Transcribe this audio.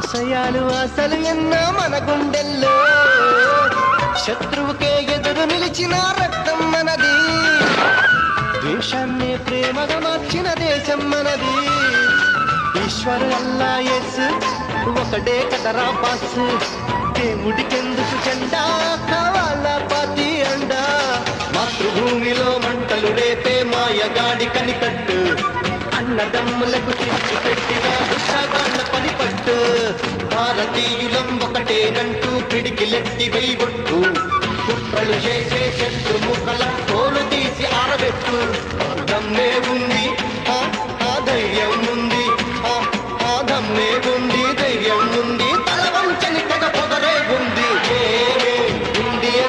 ఆశయాలు ఆశలు ఎన్నో మన గుండెల్లో, శత్రువుకే ఎదురు నిలిచిన రక్తం మనది, ద్వేషాన్ని ప్రేమగా మార్చిన దేశం మనది. ఈశ్వరు అల్లా యేసు ఒకటే కదరా బాస్, దేవుడికెందుకు జెండా కావాలా పాతి అండా. మాతృభూమిలో మంటలు రేపే మాయగాడి కనికట్టు, అన్నదమ్ములకు చిచ్చు పెట్టిన విషగాళ్ళ పనిపట్టు. భారతీయులం ఒకటేనంటూ పిడికిలెత్తి వెయ్యొట్టు, కుట్రలు చేసే శత్రుముఖల